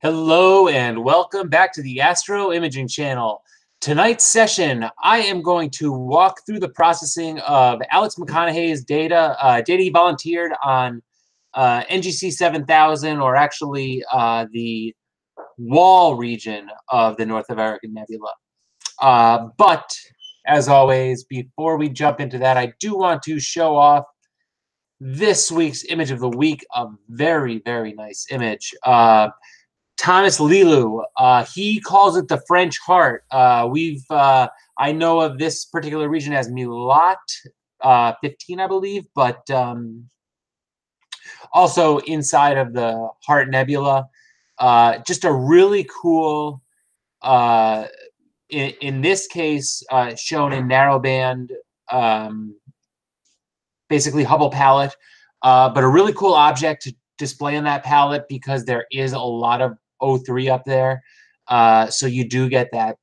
Hello and welcome back to the Astro Imaging Channel. Tonight's session, I am going to walk through the processing of Alex McConahay's data he volunteered on NGC7000, or actually the wall region of the North American Nebula. But as always, before we jump into that, I do want to show off this week's image of the week, a very, very nice image. Thomas Lilou, he calls it the French heart. I know of this particular region as Mulat 15, I believe, but also inside of the Heart Nebula. Just a really cool, in this case, shown in narrowband, basically Hubble palette, but a really cool object to display on that palette because there is a lot of O3 up there, so you do get that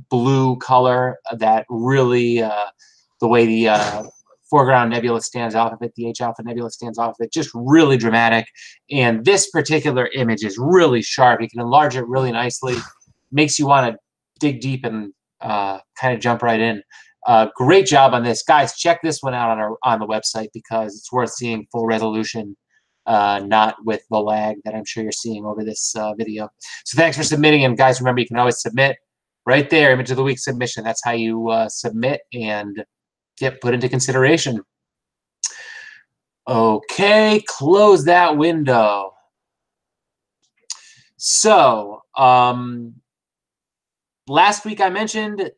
blue color that really, the way the foreground nebula stands off of it, the H alpha nebula stands off of it, just really dramatic. And this particular image is really sharp. You can enlarge it really nicely, makes you want to dig deep and kind of jump right in. Great job on this, guys. Check this one out on the website because it's worth seeing full resolution. Not with the lag that I'm sure you're seeing over this video. So thanks for submitting, and guys, remember you can always submit right there, image of the week submission. That's how you submit and get put into consideration. Okay, close that window. So last week I mentioned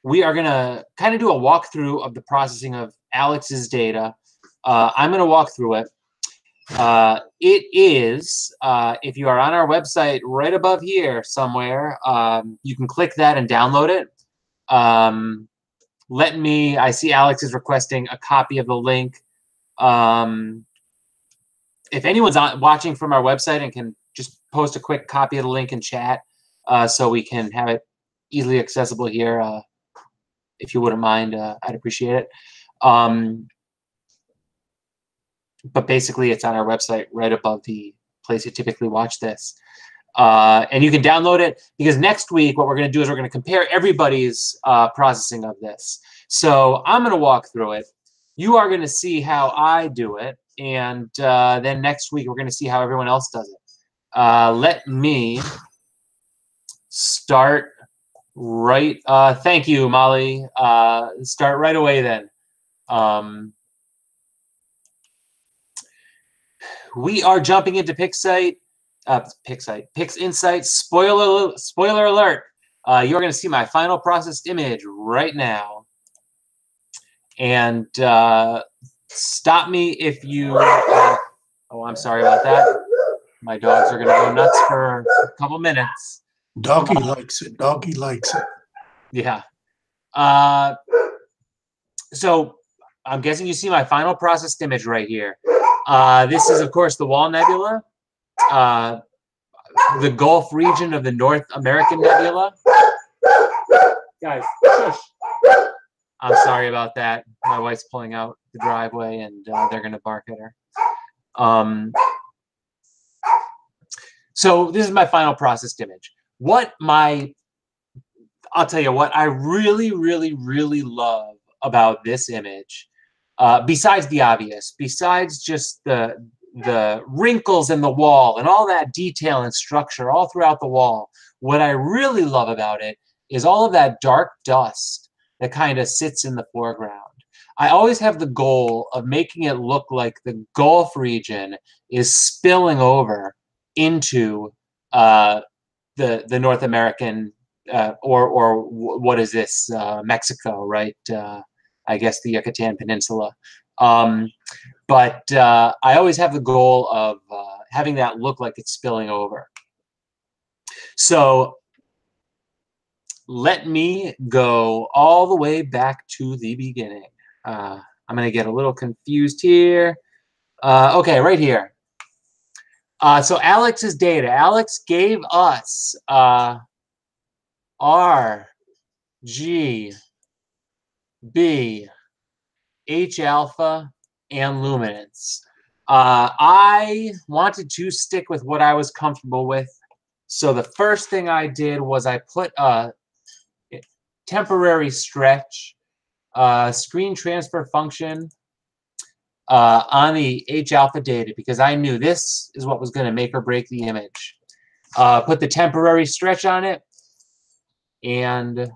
we are gonna kind of do a walkthrough of the processing of Alex's data. I'm gonna walk through it. It is, if you are on our website right above here somewhere, you can click that and download it. I see Alex is requesting a copy of the link. If anyone's watching from our website and can just post a quick copy of the link in chat so we can have it easily accessible here, if you wouldn't mind, I'd appreciate it. But basically, it's on our website right above the place you typically watch this. And you can download it because next week, what we're going to do is we're going to compare everybody's processing of this. So I'm going to walk through it. You are going to see how I do it. And then next week, we're going to see how everyone else does it. Let me start right. Thank you, Molly. Start right away then. We are jumping into PixInsight. Spoiler alert. You're going to see my final processed image right now. And stop me if you... oh, I'm sorry about that. My dogs are going to go nuts for a couple minutes. Doggy likes it. Doggy likes it. Yeah. So I'm guessing you see my final processed image right here. This is, of course, the Wall Nebula, the Gulf region of the North American Nebula. Guys, shush. I'm sorry about that. My wife's pulling out the driveway, and they're going to bark at her. So this is my final processed image. I'll tell you what I really, really, really love about this image, besides the obvious, besides just the wrinkles in the wall and all that detail and structure all throughout the wall, what I really love about it is all of that dark dust that kind of sits in the foreground. I always have the goal of making it look like the Gulf region is spilling over into the North American, or what is this, Mexico, right? I guess the Yucatan Peninsula. But I always have the goal of having that look like it's spilling over. So let me go all the way back to the beginning. I'm going to get a little confused here. Okay, right here. So Alex's data. Alex gave us R, G, B, H alpha, and luminance. I wanted to stick with what I was comfortable with. So the first thing I did was I put a temporary stretch screen transfer function on the H-alpha data because I knew this is what was going to make or break the image. Put the temporary stretch on it and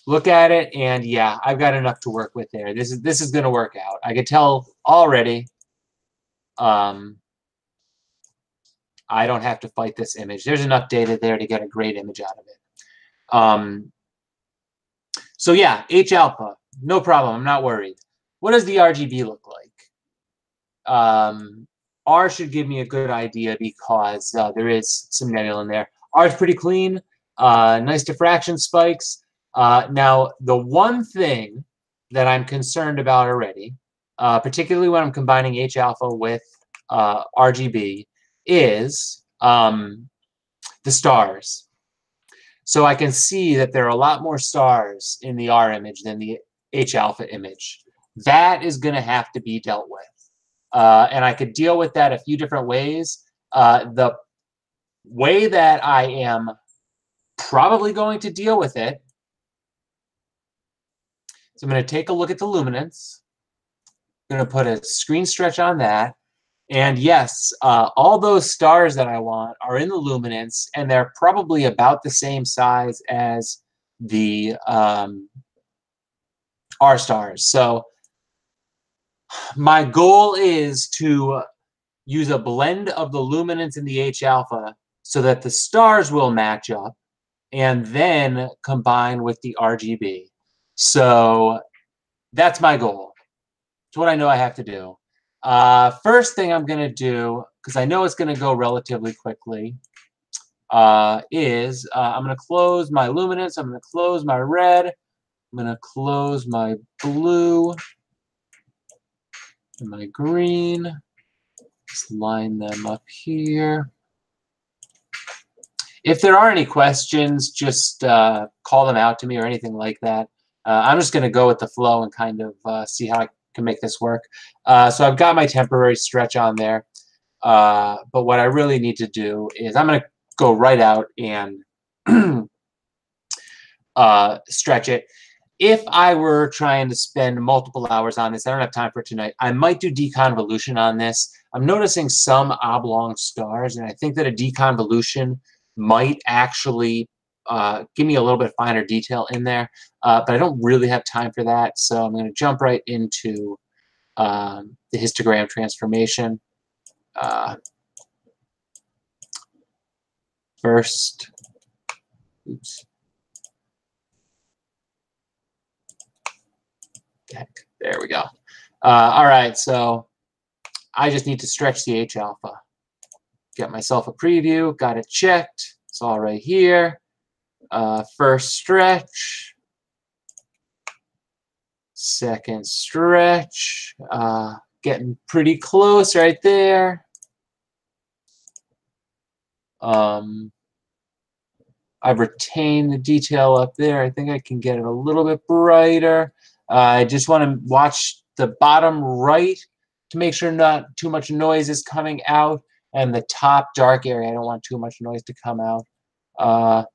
look at it, and yeah, I've got enough to work with there. This is going to work out. I could tell already. I don't have to fight this image. There's enough data there to get a great image out of it. So yeah, H-alpha, no problem. I'm not worried. What does the RGB look like? R should give me a good idea because there is some nebula in there. R is pretty clean. Nice diffraction spikes. Now, the one thing that I'm concerned about already, particularly when I'm combining H-alpha with RGB, is the stars. So I can see that there are a lot more stars in the R image than the H-alpha image. That is going to have to be dealt with. And I could deal with that a few different ways. The way that I am probably going to deal with it, so I'm going to take a look at the luminance. I'm going to put a screen stretch on that. And yes, all those stars that I want are in the luminance, and they're probably about the same size as the R stars. So my goal is to use a blend of the luminance and the H-alpha so that the stars will match up and then combine with the RGB. So that's my goal. It's what I know I have to do. First thing I'm going to do, because I know it's going to go relatively quickly, is I'm going to close my luminance. I'm going to close my red. I'm going to close my blue and my green. Just line them up here. If there are any questions, just call them out to me or anything like that. I'm just going to go with the flow and kind of see how I can make this work. So I've got my temporary stretch on there. But what I really need to do is I'm going to go right out and stretch it. If I were trying to spend multiple hours on this, I don't have time for it tonight, I might do deconvolution on this. I'm noticing some oblong stars, and I think that a deconvolution might actually give me a little bit finer detail in there, but I don't really have time for that, so I'm going to jump right into the histogram transformation. First, oops. Heck, there we go. All right, so I just need to stretch the H-alpha. Get myself a preview, got it checked. It's all right here. First stretch. Second stretch. Getting pretty close right there. I've retained the detail up there. I think I can get it a little bit brighter. I just want to watch the bottom right to make sure not too much noise is coming out, and the top dark area, I don't want too much noise to come out. I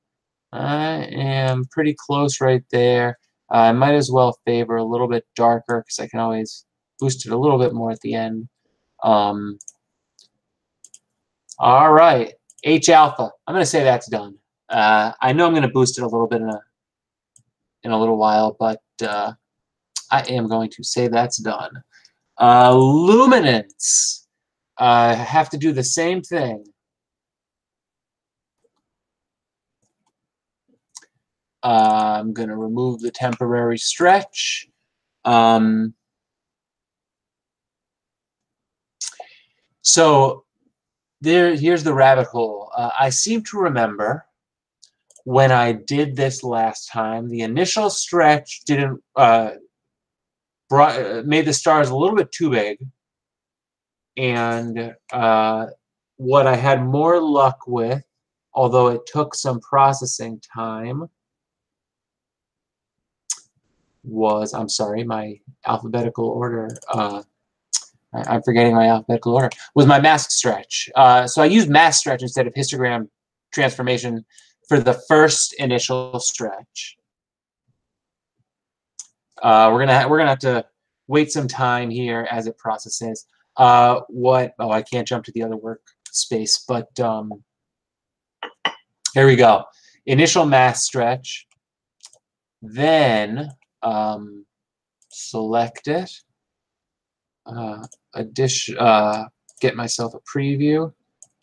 am pretty close right there. I might as well favor a little bit darker because I can always boost it a little bit more at the end. All right, H-alpha. I'm going to say that's done. I know I'm going to boost it a little bit in a little while, but I am going to say that's done. Luminance. I have to do the same thing. I'm going to remove the temporary stretch. So here's the rabbit hole. I seem to remember when I did this last time, the initial stretch didn't made the stars a little bit too big, and what I had more luck with, although it took some processing time, was, I'm sorry, my alphabetical order. I'm forgetting my alphabetical order, was my mask stretch. So I used mask stretch instead of histogram transformation for the first initial stretch. We're gonna have to wait some time here as it processes. Oh, I can't jump to the other workspace, but here we go. Initial mask stretch. Then select it. Get myself a preview.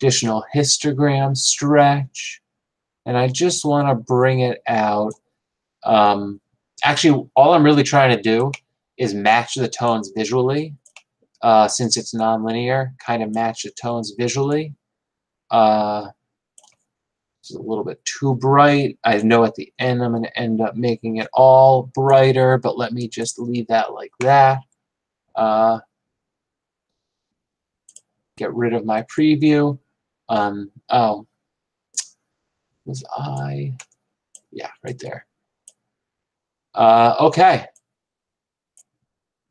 Additional histogram stretch. And I just want to bring it out. Actually, all I'm really trying to do is match the tones visually. Since it's nonlinear, kind of match the tones visually. It's a little bit too bright. I know at the end I'm going to end up making it all brighter, but let me just leave that like that. Get rid of my preview. Oh, was I? Yeah, right there. Okay.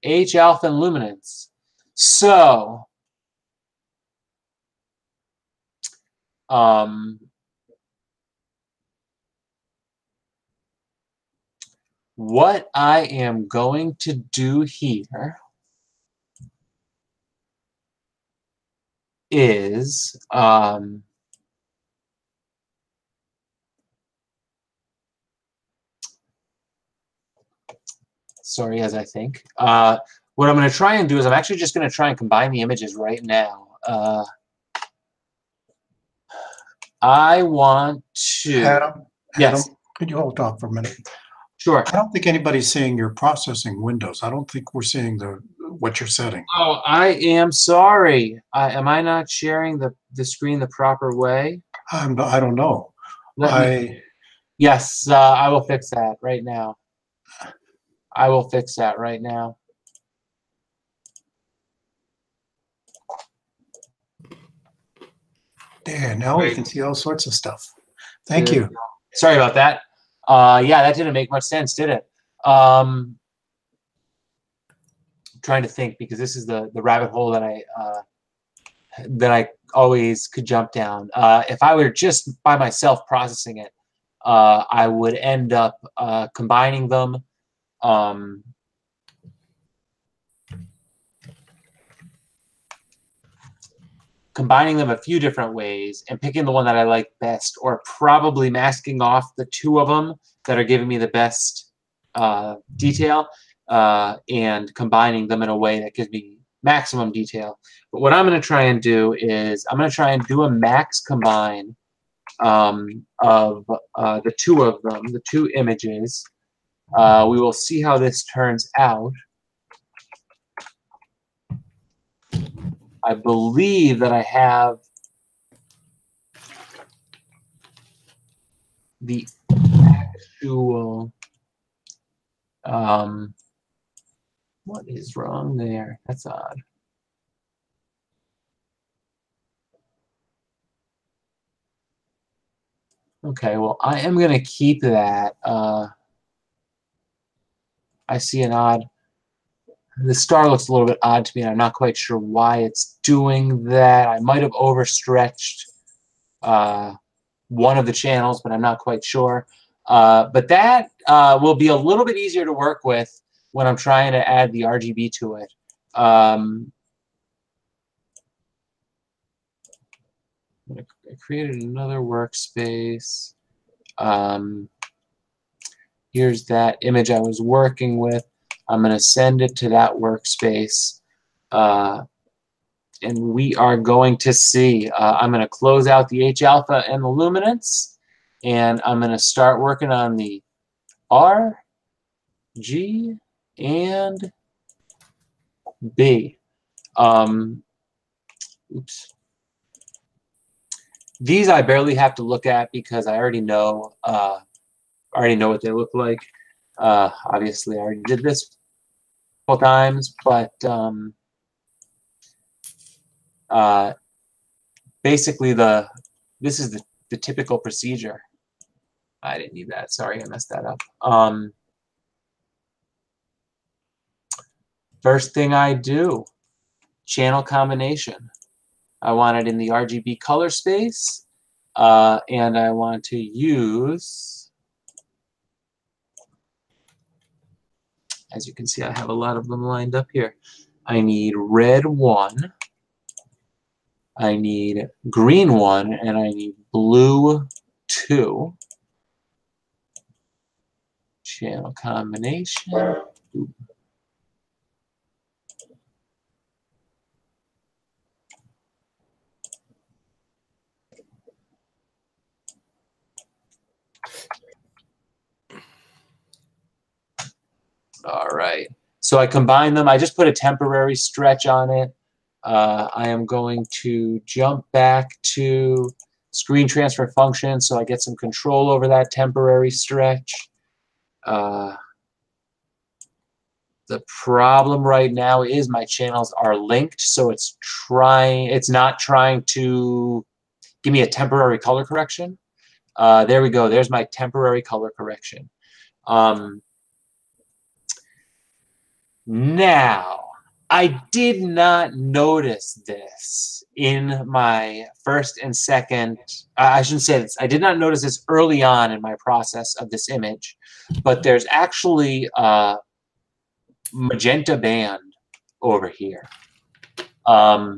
H alpha and luminance. So, what I am going to do here is sorry, as I think. What I'm going to try and do is I'm actually just going to try and combine the images right now. I want to... Adam, yes. Could you hold on for a minute? Sure. I don't think anybody's seeing your processing windows. I don't think we're seeing what you're setting. Oh, I am sorry. Am I not sharing the screen the proper way? I don't know. Yes, I will fix that right now. I will fix that right now. There, now we can see all sorts of stuff. Thank you. Sorry about that. Yeah, that didn't make much sense, did it? I'm trying to think because this is the rabbit hole that I always could jump down. If I were just by myself processing it, I would end up combining them. Combining them a few different ways and picking the one that I like best, or probably masking off the two of them that are giving me the best detail and combining them in a way that gives me maximum detail. But what I'm going to try and do is I'm going to try and do a max combine of the two of them, the two images. We will see how this turns out. I believe that I have the actual, what is wrong there? That's odd. Okay, well, I am going to keep that. I see an odd, the star looks a little bit odd to me, and I'm not quite sure why it's doing that. I might have overstretched one of the channels, but I'm not quite sure. But that will be a little bit easier to work with when I'm trying to add the RGB to it. I created another workspace. Here's that image I was working with. I'm going to send it to that workspace. And we are going to see. I'm going to close out the H alpha and the luminance. And I'm going to start working on the R, G, and B. Oops. These I barely have to look at because I already know what they look like. Obviously, I already did this a couple times, but basically this is the typical procedure. I didn't need that. Sorry, I messed that up. First thing I do channel combination. I want it in the RGB color space, and I want to use, as you can see, I have a lot of them lined up here. I need red 1, I need green 1, and I need blue 2. Channel combination. Ooh. All right. So I combine them. I just put a temporary stretch on it. I am going to jump back to screen transfer function so I get some control over that temporary stretch. The problem right now is my channels are linked, so it's not trying to give me a temporary color correction. There we go. There's my temporary color correction. Now, I did not notice this in my first and second, I shouldn't say this, I did not notice this early on in my process of this image, but there's actually a magenta band over here. That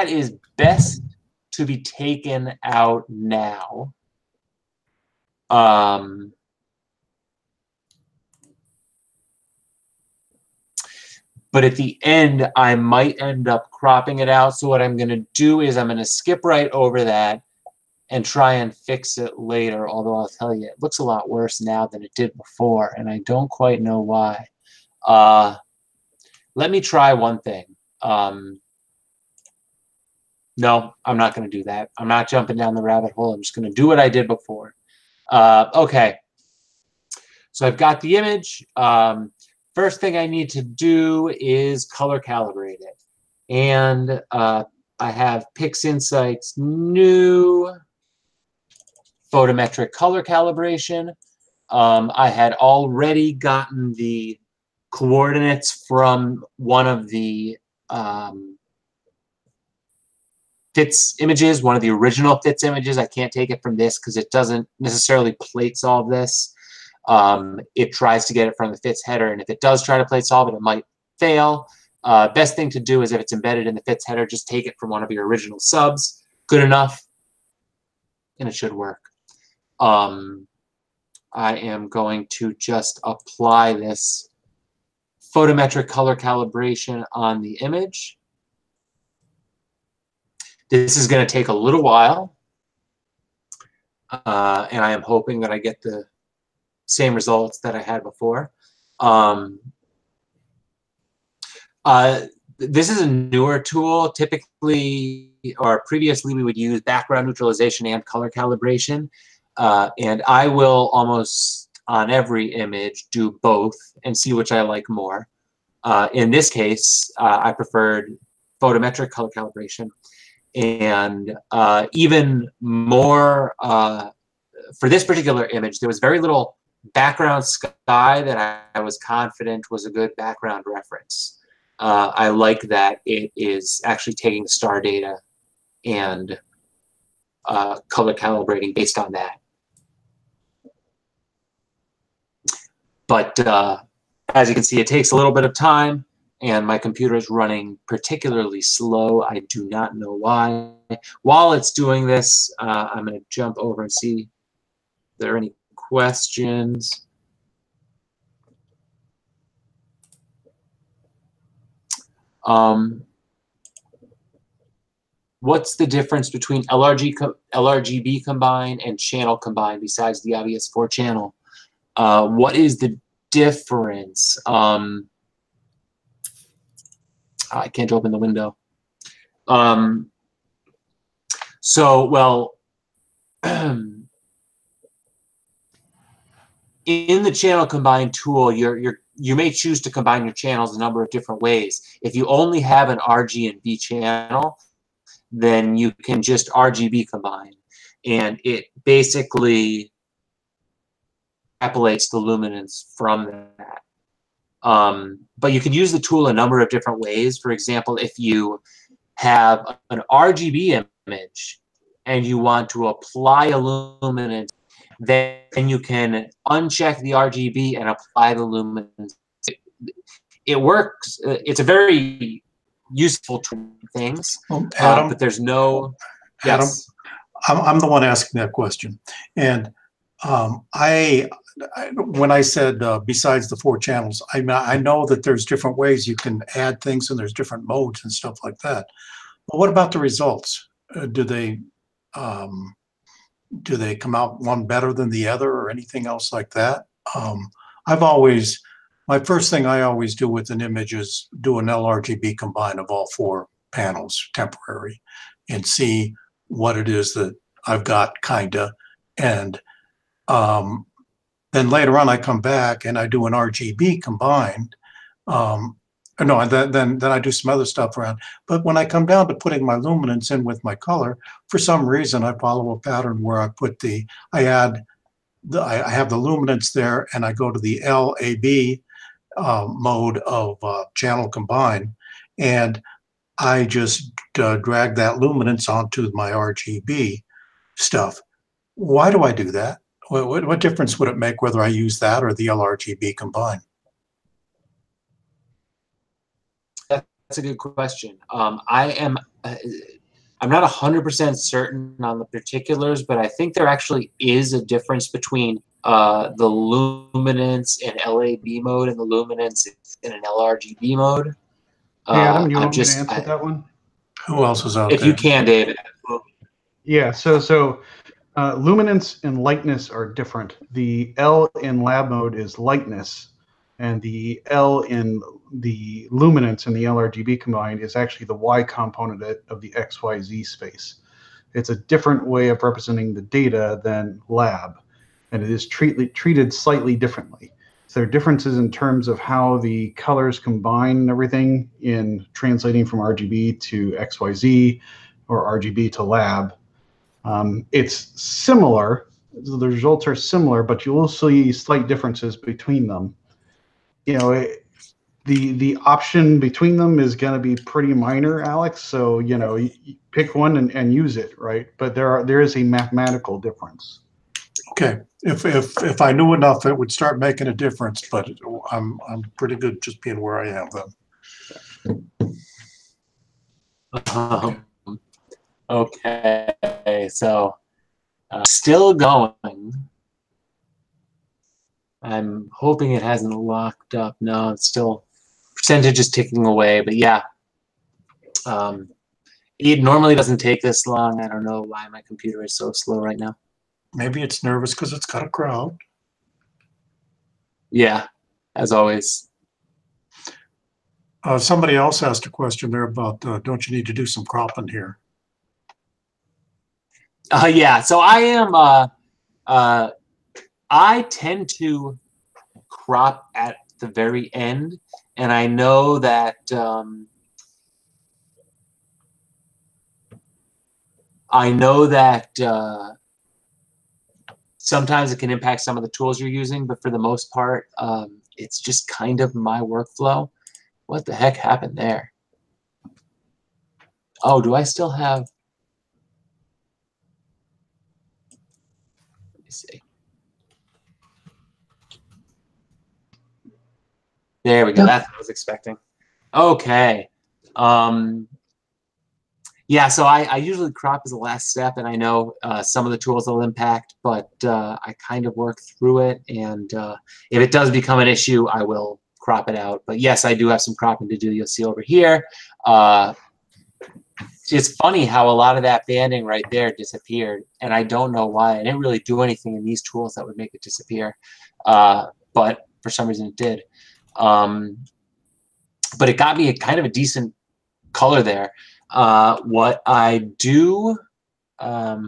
is best to be taken out now. But at the end, I might end up cropping it out. So what I'm going to do is I'm going to skip right over that and try and fix it later. Although I'll tell you, it looks a lot worse now than it did before, and I don't quite know why. Let me try one thing. No, I'm not going to do that. I'm not jumping down the rabbit hole. I'm just going to do what I did before. Okay. So I've got the image. First thing I need to do is color calibrate it. And I have PixInsight's new photometric color calibration. I had already gotten the coordinates from one of the FITS images, one of the original FITS images. I can't take it from this because it doesn't necessarily plate solve this. It tries to get it from the FITS header, and if it does try to plate solve it, it might fail. Best thing to do is if it's embedded in the FITS header, just take it from one of your original subs. Good enough, and it should work. I am going to just apply this photometric color calibration on the image. This is going to take a little while, and I am hoping that I get the same results that I had before. This is a newer tool. Typically, or previously, we would use background neutralization and color calibration. And I will almost on every image do both and see which I like more. In this case, I preferred photometric color calibration. And even more, for this particular image, there was very little background sky that I was confident was a good background reference. I like that it is actually taking the star data and color calibrating based on that. But as you can see, it takes a little bit of time, and my computer is running particularly slow. I do not know why. While it's doing this, I'm going to jump over and see if there are any questions. What's the difference between LRGB combine and channel combine besides the obvious 4-channel? What is the difference? I can't open the window. Well, in the channel combine tool, you may choose to combine your channels a number of different ways. If you only have an RG and B channel, then you can just RGB combine, and it basically extrapolates the luminance from that. But you can use the tool a number of different ways. For example, if you have an RGB image and you want to apply a luminance, then you can uncheck the RGB and apply the luminance. It works. It's a very useful tool for things, Adam, but there's no. Adam, Yes. I'm the one asking that question, and when I said besides the 4 channels, I know that there's different ways you can add things and there's different modes and stuff like that. But what about the results? Do they come out one better than the other or anything else like that? My first thing I always do with an image is do an LRGB combine of all 4 panels, temporary, and see what it is that I've got, kinda. And then later on I come back and I do an RGB combined. No, then I do some other stuff around. But when I come down to putting my luminance in with my color, for some reason I follow a pattern where I have the luminance there, and I go to the LAB mode of channel combine, and I just drag that luminance onto my RGB stuff. Why do I do that? What difference would it make whether I use that or the LRGB combine? That's a good question. I'm not 100% certain on the particulars, but I think there actually is a difference between the luminance in LAB mode and the luminance in an LRGB mode. Hey, Adam, do you want me to answer that one? Who else is out If there? you can, David. Yeah, so luminance and lightness are different. The L in lab mode is lightness, and the L in the luminance in the LRGB combined is actually the Y component of the XYZ space. It's a different way of representing the data than lab, and it is treated slightly differently. So there are differences in terms of how the colors combine and everything in translating from RGB to XYZ or RGB to lab. It's similar. The results are similar, but you will see slight differences between them. The option between them is going to be pretty minor, Alex. So you pick one and use it, right? But there is a mathematical difference. Okay, if I knew enough, it would start making a difference. But I'm pretty good just being where I am then. Okay, so still going. I'm hoping it hasn't locked up. No, it's still percentage is ticking away. But yeah, it normally doesn't take this long. I don't know why my computer is so slow right now. Maybe it's nervous because it's got a crowd. Yeah, as always. Somebody else asked a question there about don't you need to do some cropping here? Yeah, so I am. I tend to crop at the very end, and I know that sometimes it can impact some of the tools you're using, but for the most part, it's just kind of my workflow. What the heck happened there? Oh, do I still have? Let me see. There we go. That's what I was expecting. Okay. Yeah, so I usually crop as the last step, and I know some of the tools will impact, but I kind of work through it, and if it does become an issue, I will crop it out. But yes, I do have some cropping to do. You'll see over here. It's funny how a lot of that banding right there disappeared, and I don't know why. I didn't really do anything in these tools that would make it disappear, but for some reason it did. But it got me kind of a decent color there. What I do, I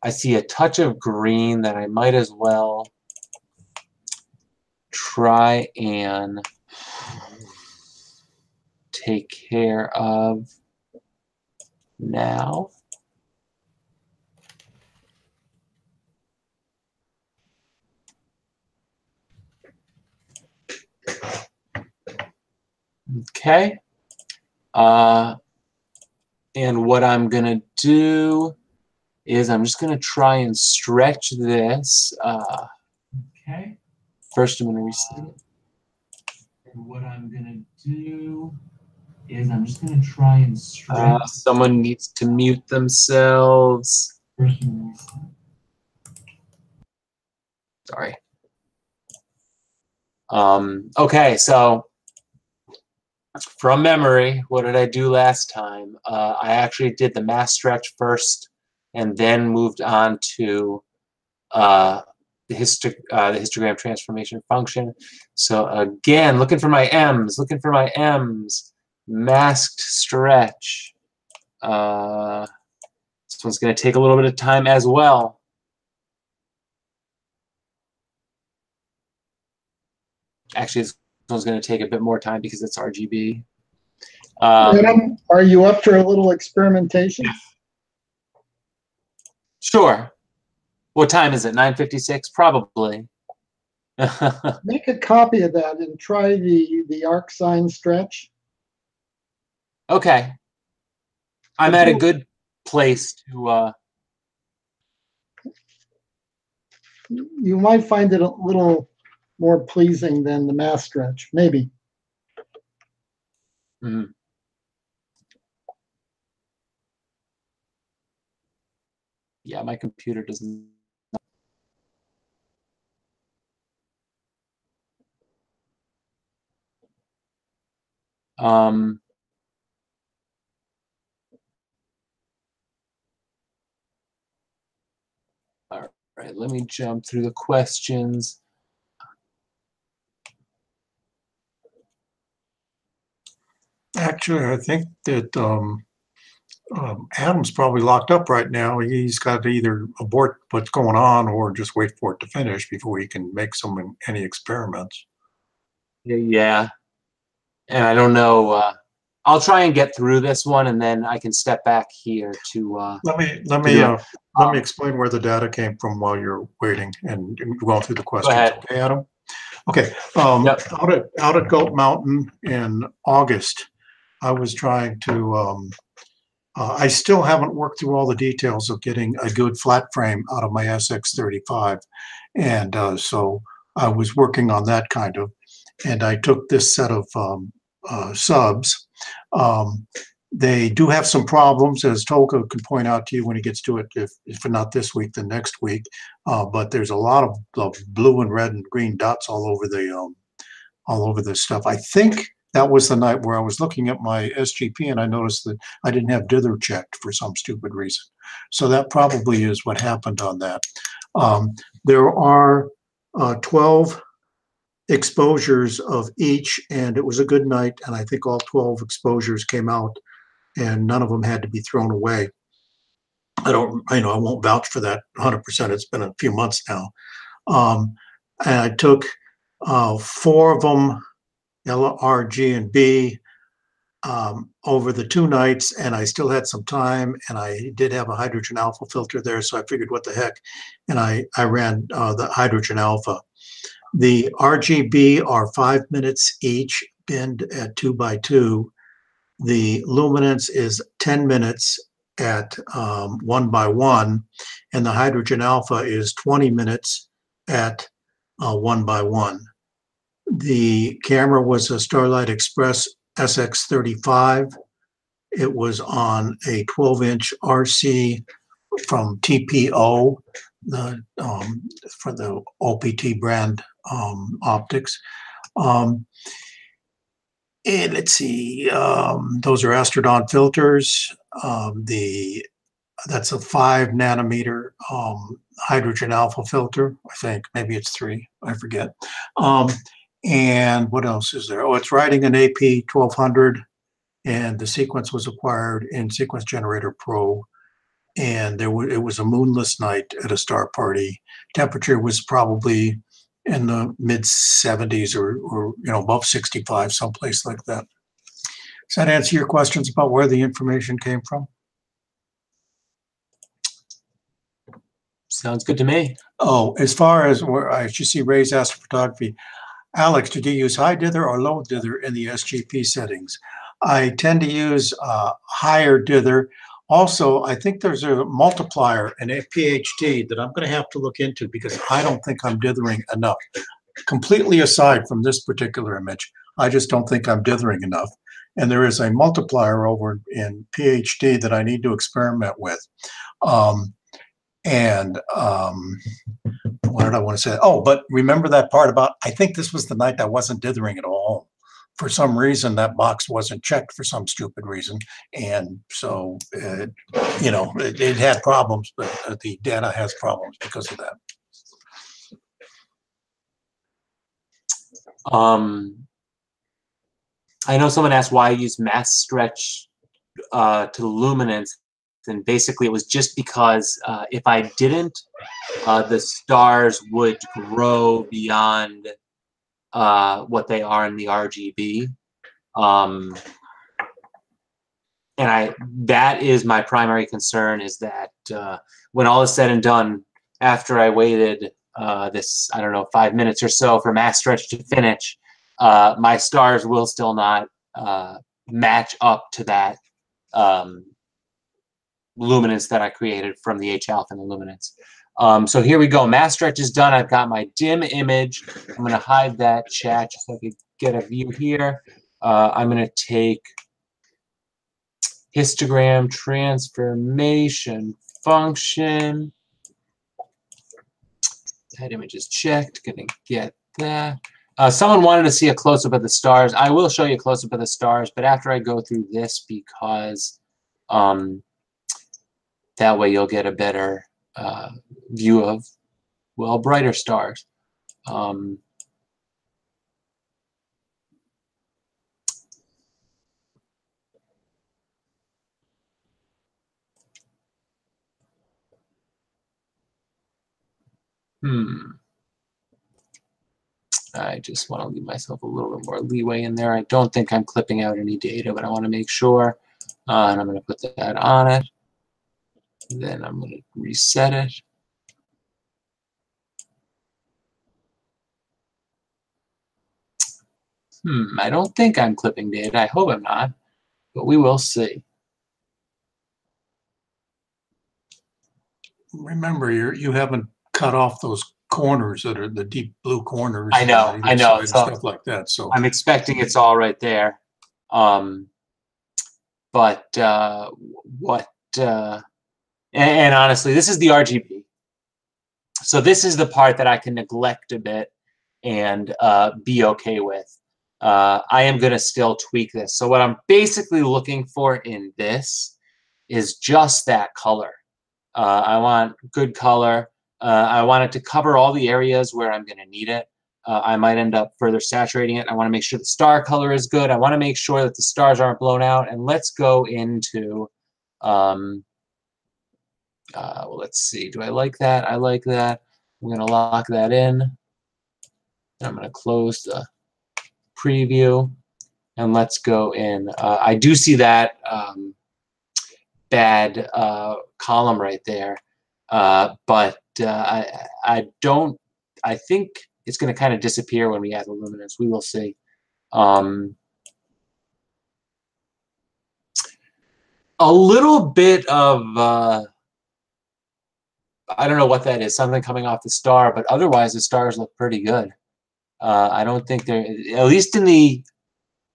see a touch of green that I might as well try and take care of now. Okay. And what I'm going to do is I'm just going to try and stretch this. Okay. First, I'm going to reset it. And what I'm going to do is I'm just going to try and stretch. Someone needs to mute themselves. First, I'm going to reset. Sorry. Okay, so from memory, what did I do last time? I actually did the mass stretch first and then moved on to the histogram transformation function. So again, looking for my M's, masked stretch. This one's going to take a little bit of time as well. Actually, this one's going to take a bit more time because it's RGB. Adam, are you up for a little experimentation? Sure. What time is it? 9:56? Probably. Make a copy of that and try the arc sign stretch. Okay. I'm at a good place to... You might find it a little more pleasing than the mass stretch, maybe. Mm. Yeah, my computer doesn't... All right, let me jump through the questions. Actually, I think that Adam's probably locked up right now. He's got to either abort what's going on or just wait for it to finish before he can make any experiments. Yeah. And I don't know. I'll try and get through this one, and then I can step back here to. Let me explain where the data came from while you're waiting and going through the questions. Go ahead. Okay, Adam. Okay. Yep. Out at Goat Mountain in August, I was trying to. I still haven't worked through all the details of getting a good flat frame out of my SX35, and so I was working on that kind of. And I took this set of subs. They do have some problems, as Tolga can point out to you when he gets to it, if not this week, then next week. But there's a lot of blue and red and green dots all over the stuff. I think that was the night where I was looking at my SGP and I noticed that I didn't have dither checked for some stupid reason. So that probably is what happened on that. There are 12 exposures of each, and it was a good night, and I think all 12 exposures came out and none of them had to be thrown away. I won't vouch for that 100%. It's been a few months now. And I took 4 of them, L, R, G, and B, over the 2 nights, and I still had some time, and I did have a hydrogen alpha filter there, so I figured what the heck, and I ran the hydrogen alpha. The RGB are 5 minutes each, binned at 2 by 2. The luminance is 10 minutes at 1 by 1, and the hydrogen alpha is 20 minutes at 1 by 1. The camera was a Starlight Express SX35. It was on a 12-inch RC from TPO, for the OPT brand optics. And let's see, those are Astrodon filters. That's a 5 nanometer hydrogen alpha filter. I think maybe it's 3. I forget. And what else is there? Oh, it's riding an AP 1200, and the sequence was acquired in Sequence Generator Pro. And it was a moonless night at a star party. Temperature was probably in the mid 70s or above 65, someplace like that. Does that answer your questions about where the information came from? Sounds good to me. Oh, as far as where I should see Ray's astrophotography, Alex, did you use high dither or low dither in the SGP settings? I tend to use higher dither. Also, I think there's a multiplier in a PhD that I'm going to have to look into because I don't think I'm dithering enough. Completely aside from this particular image, I just don't think I'm dithering enough. And there is a multiplier over in PhD that I need to experiment with. What did I want to say? Oh, but remember that part about, I think this was the night I wasn't dithering at all. For some reason, that box wasn't checked for some stupid reason. And so, you know, it had problems, but the data has problems because of that. I know someone asked why I use mass stretch to luminance, and basically it was just because if I didn't, the stars would grow beyond what they are in the RGB. And that is my primary concern, is that when all is said and done, after I waited this, I don't know, 5 minutes or so for mass stretch to finish, my stars will still not match up to that luminance that I created from the H alpha and the luminance. So here we go. Mass stretch is done. I've got my dim image. I'm going to hide that chat just so I can get a view here. I'm going to take histogram transformation function. That image is checked. Going to get that. Someone wanted to see a close-up of the stars. I will show you a close-up of the stars, but after I go through this, because that way you'll get a better view of, well, brighter stars. I just want to leave myself a little bit more leeway in there. I don't think I'm clipping out any data, but I want to make sure. And I'm going to put that on it. Then I'm going to reset it. I don't think I'm clipping data. I hope I'm not, but we will see. Remember, you haven't cut off those corners that are the deep blue corners. I know, I know. So, stuff like that. So I'm expecting it's all right there. And honestly, this is the RGB. So this is the part that I can neglect a bit and be okay with. I am going to still tweak this. So what I'm basically looking for in this is just that color. I want good color. I want it to cover all the areas where I'm going to need it. I might end up further saturating it. I want to make sure the star color is good. I want to make sure that the stars aren't blown out. And let's go into, well, let's see. Do I like that? I like that. I'm going to lock that in. I'm going to close the preview. And let's go in. I do see that bad column right there. But I think it's going to kind of disappear when we add the luminance. We will see. A little bit of, I don't know what that is, something coming off the star, but otherwise the stars look pretty good. I don't think they're, at least in the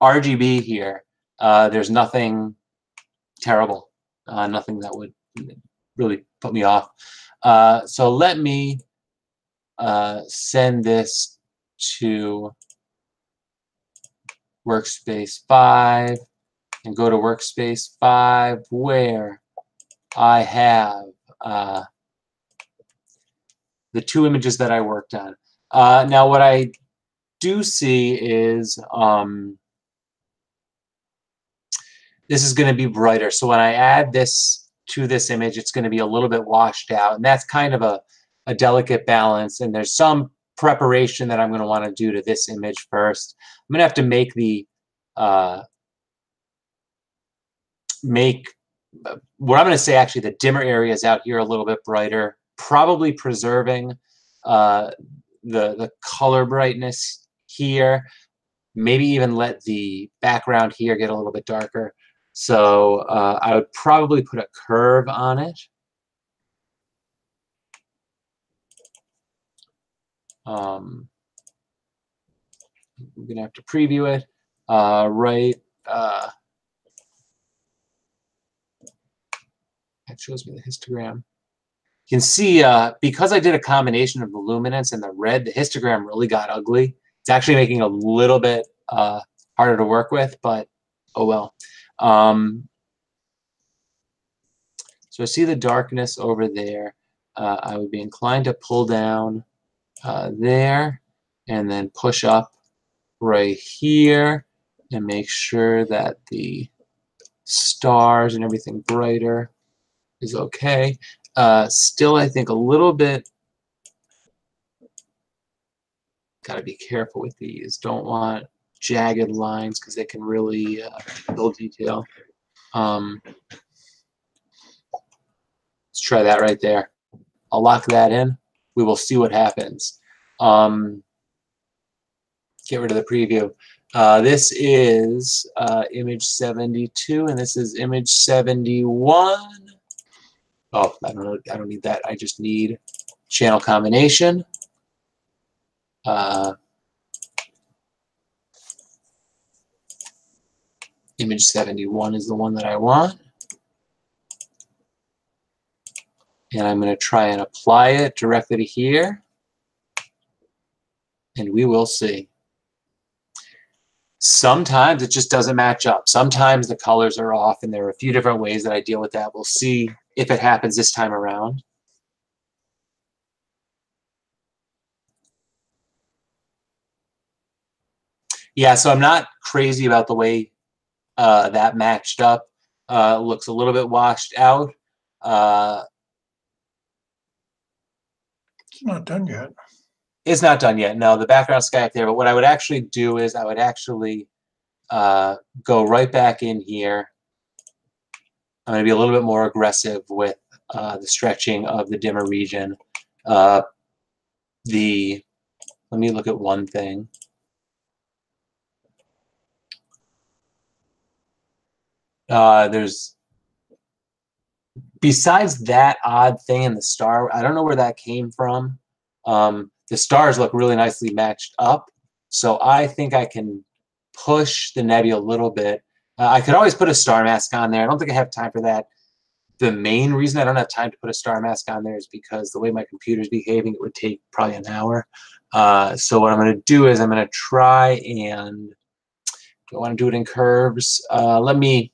RGB here, there's nothing terrible, nothing that would really put me off. So let me send this to workspace 5 and go to workspace 5 where I have the two images that I worked on. Now what I do see is this is going to be brighter. So when I add this to this image, it's going to be a little bit washed out. And that's kind of a delicate balance. And there's some preparation that I'm going to want to do to this image first. I'm going to have to make the what I'm going to say, actually, the dimmer areas out here a little bit brighter, probably preserving the color brightness here. Maybe even let the background here get a little bit darker. So I would probably put a curve on it. I'm going to have to preview it. Right. That shows me the histogram. You can see, because I did a combination of the luminance and the red, the histogram really got ugly. It's actually making it a little bit harder to work with, but oh well. So I see the darkness over there. I would be inclined to pull down there and then push up right here and make sure that the stars and everything brighter is okay. Still, I think a little bit, got to be careful with these. Don't want jagged lines because they can really build detail. Let's try that right there. I'll lock that in. We will see what happens. Get rid of the preview. This is image 72, and this is image 71. Oh, I don't need that. I just need channel combination. Image 71 is the one that I want. And I'm going to try and apply it directly to here. And we will see. Sometimes it just doesn't match up. Sometimes the colors are off, and there are a few different ways that I deal with that. We'll see if it happens this time around. Yeah, so I'm not crazy about the way that matched up. Looks a little bit washed out. It's not done yet. It's not done yet. No, the background sky up there. But what I would actually do is I would actually go right back in here. I'm going to be a little bit more aggressive with the stretching of the dimmer region. Let me look at one thing. There's, besides that odd thing in the star, I don't know where that came from. The stars look really nicely matched up, so I think I can push the nebula a little bit. I could always put a star mask on there. I don't think I have time for that. The main reason I don't have time to put a star mask on there is because the way my computer's behaving, it would take probably an hour. So what I'm going to do is I'm going to try and, do I want to do it in curves? Let me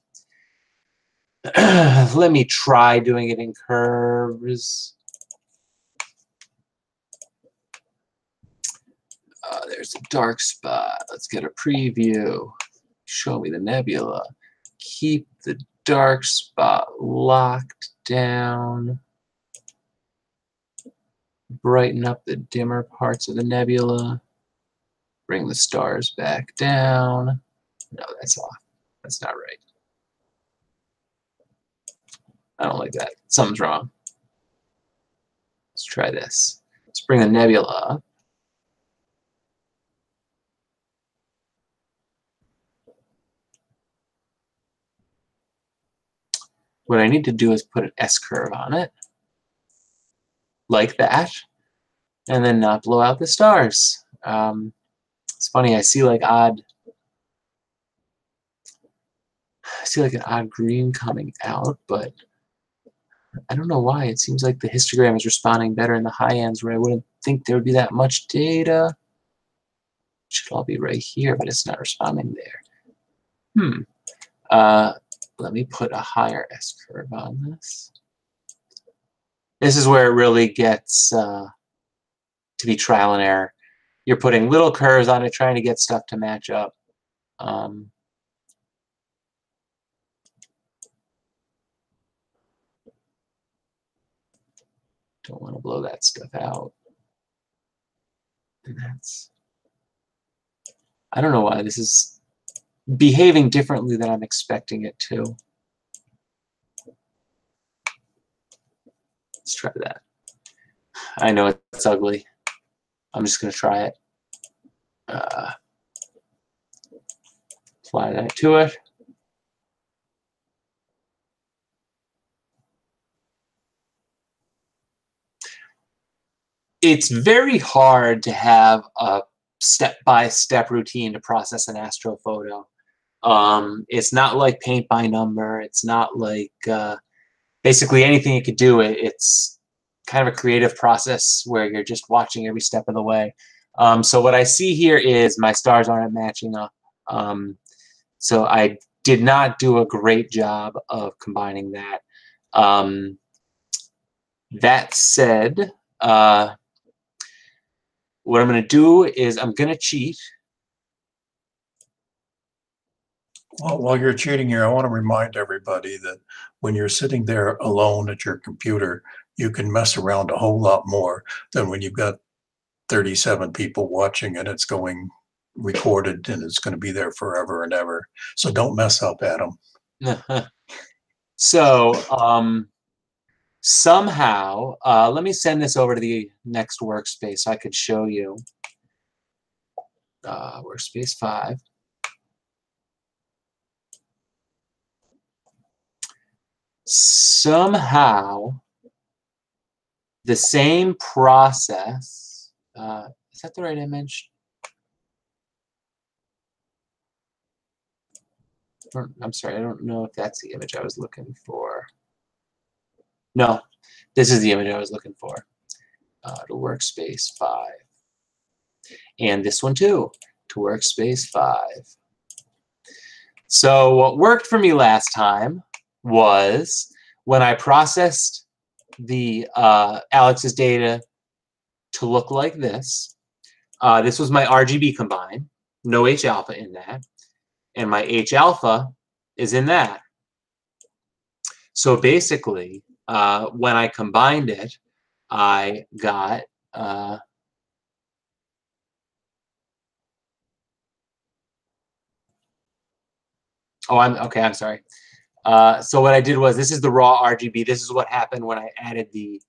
try doing it in curves. There's a dark spot. Let's get a preview. Show me the nebula. Keep the dark spot locked down. Brighten up the dimmer parts of the nebula. Bring the stars back down. No, that's off. That's not right. I don't like that. Something's wrong. Let's try this. Let's bring the nebula up. What I need to do is put an S-curve on it, like that, and then not blow out the stars. It's funny, I see like an odd green coming out, but I don't know why. It seems like the histogram is responding better in the high ends where I wouldn't think there would be that much data. It should all be right here, but it's not responding there. Let me put a higher S-curve on this. This is where it really gets to be trial and error. You're putting little curves on it, trying to get stuff to match up. Don't want to blow that stuff out. And I don't know why this is behaving differently than I'm expecting it to. Let's try that. I know it's ugly. I'm just going to try it. Apply that to it. It's very hard to have a step-by-step routine to process an astrophoto. It's not like paint by number. It's not like basically anything you could do. It's kind of a creative process where you're just watching every step of the way. So what I see here is my stars aren't matching up. So I did not do a great job of combining that. That said, what I'm going to do is I'm going to cheat. Well, while you're cheating here, I want to remind everybody that when you're sitting there alone at your computer, you can mess around a whole lot more than when you've got 37 people watching and it's going recorded and it's going to be there forever and ever. So don't mess up, Adam. So somehow, let me send this over to the next workspace so I could show you. Workspace 5. Somehow, the same process, is that the right image? I'm sorry, I don't know if that's the image I was looking for. No, this is the image I was looking for. To workspace 5. And this one too, to workspace 5. So what worked for me last time was when I processed the Alex's data to look like this. This was my RGB combine, no H alpha in that, and my H alpha is in that. So basically, when I combined it, I got I'm sorry. So what I did was, this is the raw RGB. This is what happened when I added the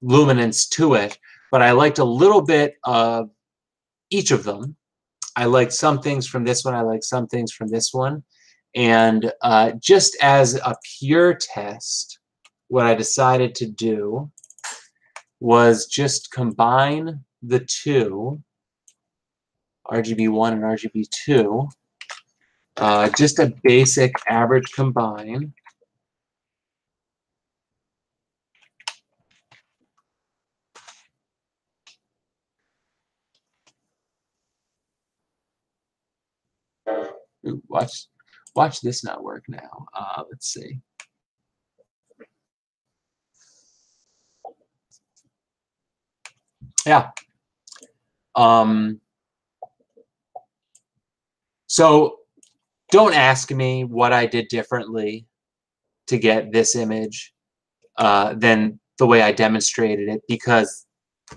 luminance to it. But I liked a little bit of each of them. I liked some things from this one. I liked some things from this one. And just as a pure test, what I decided to do was just combine the two, RGB1 and RGB2, just a basic average combine. Ooh, watch this not work now. Let's see. Yeah. So don't ask me what I did differently to get this image than the way I demonstrated it, because I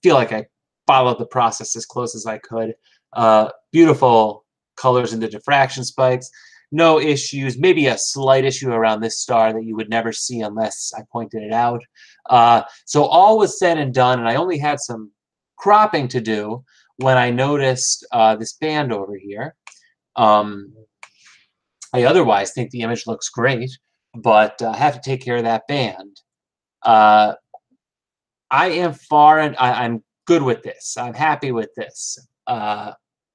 feel like I followed the process as close as I could. Beautiful colors in the diffraction spikes. No issues, maybe a slight issue around this star that you would never see unless I pointed it out. So all was said and done, and I only had some cropping to do when I noticed this band over here. I otherwise think the image looks great, but I have to take care of that band. I am far, and I'm good with this. I'm happy with this.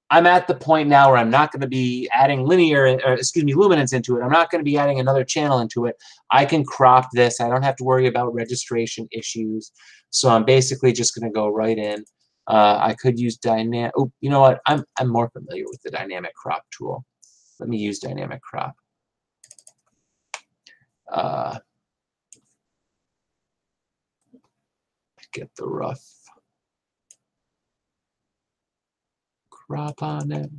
I'm at the point now where I'm not going to be adding luminance into it. I'm not going to be adding another channel into it. I can crop this. I don't have to worry about registration issues. So I'm basically just going to go right in. I could use dynamic. Oh, you know what? I'm more familiar with the dynamic crop tool. Let me use dynamic crop. Get the rough crop on it.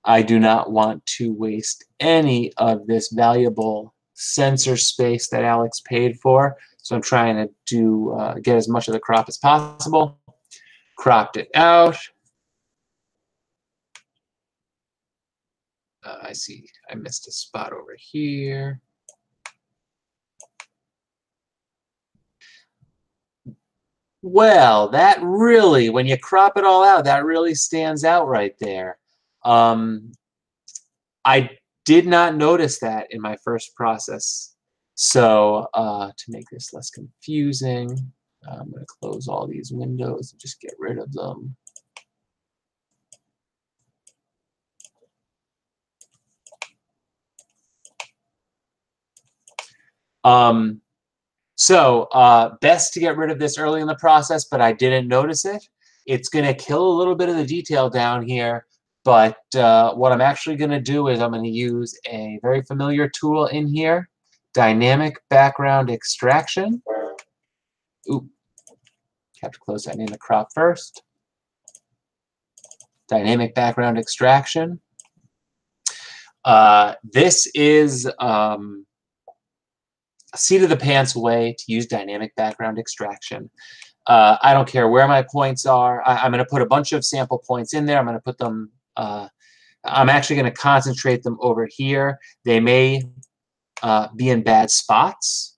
I do not want to waste any of this valuable sensor space that Alex paid for, so I'm trying to do get as much of the crop as possible. Cropped it out. I see I missed a spot over here. Well, that really, when you crop it all out, that really stands out right there. I did not notice that in my first process. So to make this less confusing, I'm going to close all these windows and just get rid of them. Best to get rid of this early in the process, but I didn't notice it. It's going to kill a little bit of the detail down here, but what I'm actually going to do is I'm going to use a very familiar tool in here, dynamic background extraction. Oop, have to close that in the crop first. Dynamic background extraction. This is a seat of the pants way to use dynamic background extraction. I don't care where my points are. I'm going to put a bunch of sample points in there. I'm going to put them, I'm actually going to concentrate them over here. They may be in bad spots.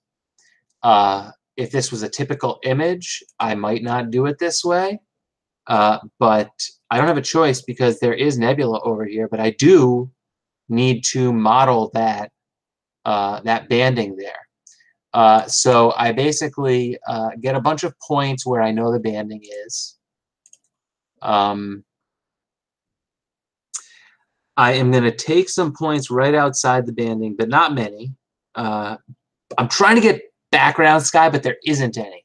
If this was a typical image, I might not do it this way. But I don't have a choice because there is nebula over here, but I do need to model that, that banding there. So I basically get a bunch of points where I know the banding is. I am going to take some points right outside the banding, but not many. I'm trying to get background sky, but there isn't any.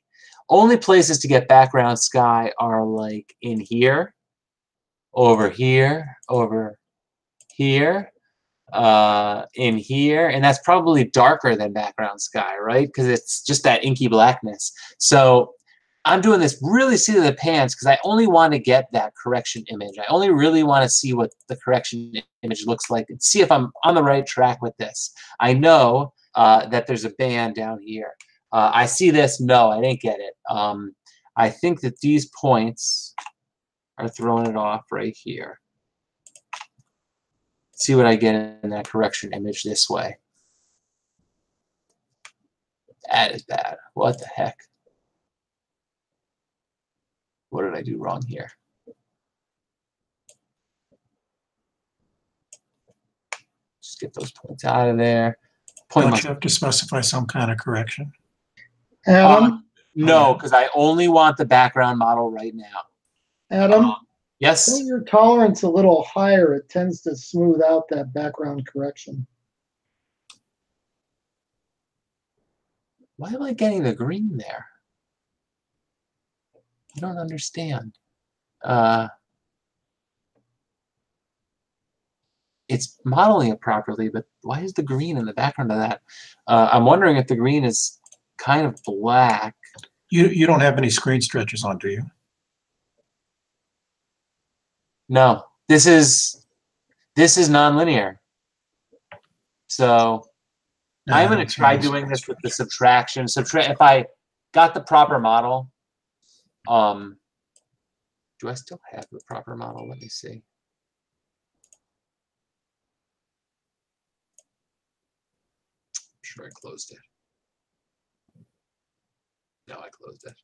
Only places to get background sky are like in here, over here, over here, in here, and that's probably darker than background sky, right? Because it's just that inky blackness. So I'm doing this really seat of the pants because I only want to get that correction image. I only really want to see what the correction image looks like and see if I'm on the right track with this. I know that there's a band down here. I see this. No, I didn't get it. I think that these points are throwing it off right here. See what I get in that correction image this way. That is bad. What the heck? What did I do wrong here? Just get those points out of there. Don't you have to specify some kind of correction? Adam? No, because I only want the background model right now. Adam? Yes? Put your tolerance a little higher. It tends to smooth out that background correction. Why am I getting the green there? I don't understand. It's modeling it properly, but why is the green in the background of that? I'm wondering if the green is kind of black. You don't have any screen stretches on, do you? No, this is nonlinear. So No, I'm going to try doing this with the subtraction. If I got the proper model, do I still have the proper model? Let me see. I'm sure I closed it. No, I closed it.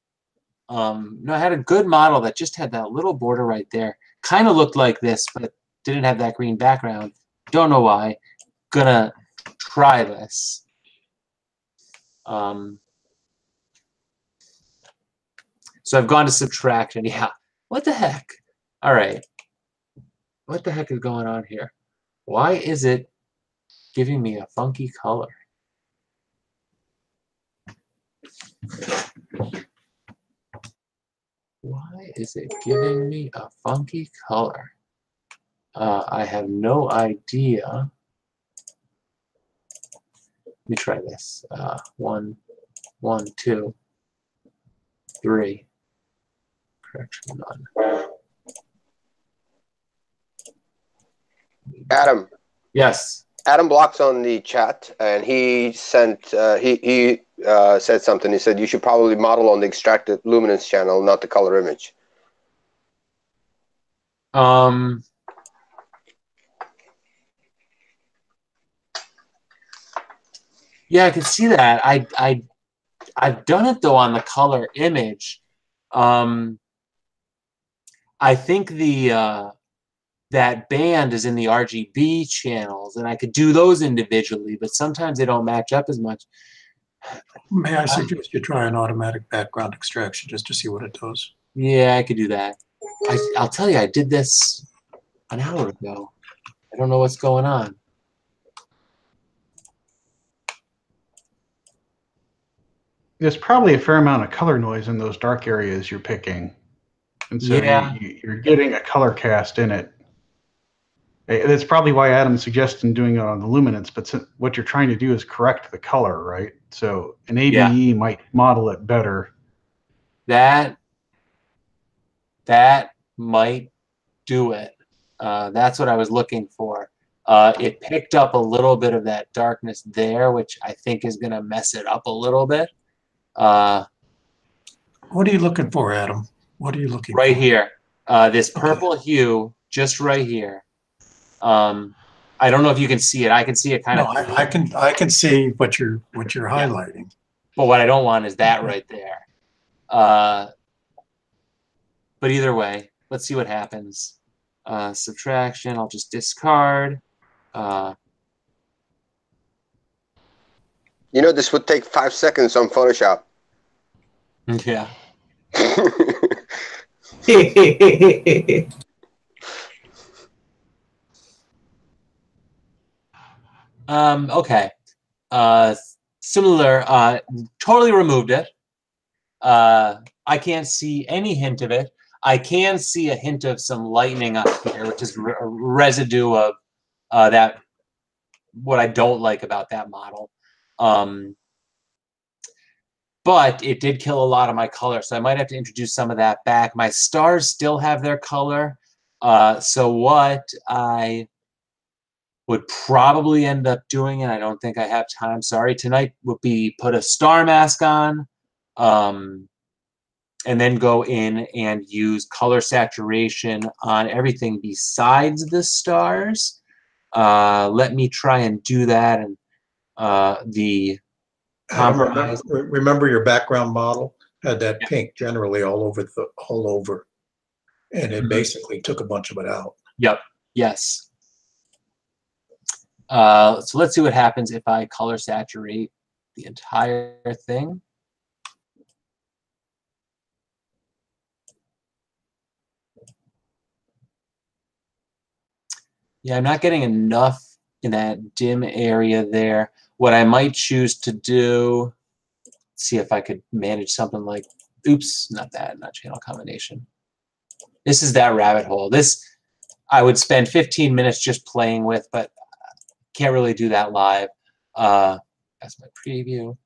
No, I had a good model that just had that little border right there. Kind of looked like this, but didn't have that green background. Don't know why. Gonna try this. So I've gone to subtraction. Yeah. What the heck? All right. What the heck is going on here? Why is it giving me a funky color? Why is it giving me a funky color? I have no idea. Let me try this. 1, 1, 2, 3. Correction, none. Adam. Yes. Adam Block's on the chat, and he sent he said something. He said you should probably model on the extracted luminance channel, not the color image. Yeah, I can see that. I've done it though on the color image. I think the that band is in the RGB channels, and I could do those individually, but sometimes they don't match up as much. May I suggest you try an automatic background extraction just to see what it does? Yeah, I could do that. I'll tell you, I did this an hour ago. I don't know what's going on. There's probably a fair amount of color noise in those dark areas you're picking. And so Yeah. you're getting a color cast in it. That's probably why Adam's suggesting doing it on the luminance, but what you're trying to do is correct the color, right? So an ABE might model it better. That might do it. That's what I was looking for. It picked up a little bit of that darkness there, which I think is going to mess it up a little bit. What are you looking for, Adam? What are you looking for? Right here. This purple hue, just right here. I don't know if you can see it. I can see it kind of. No, I can see what you're highlighting. But what I don't want is that right there. But either way, let's see what happens. Subtraction, I'll just discard. You know, this would take 5 seconds on Photoshop. Yeah. Okay. Similar, totally removed it. I can't see any hint of it. I can see a hint of some lightning up here, which is a residue of that, what I don't like about that model. But it did kill a lot of my color, so I might have to introduce some of that back. My stars still have their color. So what I would probably end up doing, and I don't think I have time, sorry, tonight, would be put a star mask on, and then go in and use color saturation on everything besides the stars. Let me try and do that. And the compromise. Remember your background model had that pink generally all over, and it basically took a bunch of it out. Yep. Yes. So let's see what happens if I color saturate the entire thing. Yeah, I'm not getting enough in that dim area there. What I might choose to do, see if I could manage something like, oops, not that, not channel combination. This is that rabbit hole. This I would spend 15 minutes just playing with, but can't really do that live. That's my preview.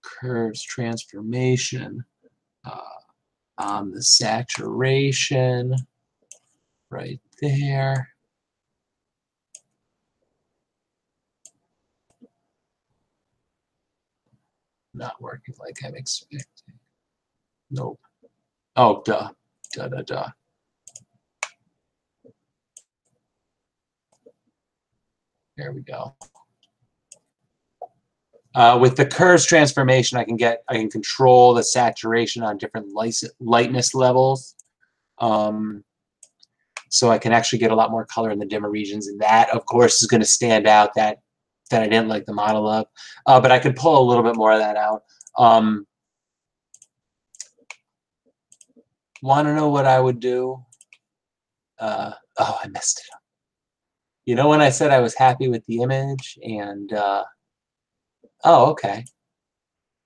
Curves transformation. On the saturation right there. Not working like I'm expecting. Nope. Oh, duh. Duh, duh, duh. There we go. With the curves transformation, I can control the saturation on different lightness levels. So I can actually get a lot more color in the dimmer regions, and that, of course, is going to stand out that I didn't like the model of. But I could pull a little bit more of that out. Want to know what I would do? Oh, I messed it up. You know when I said I was happy with the image and... oh, okay.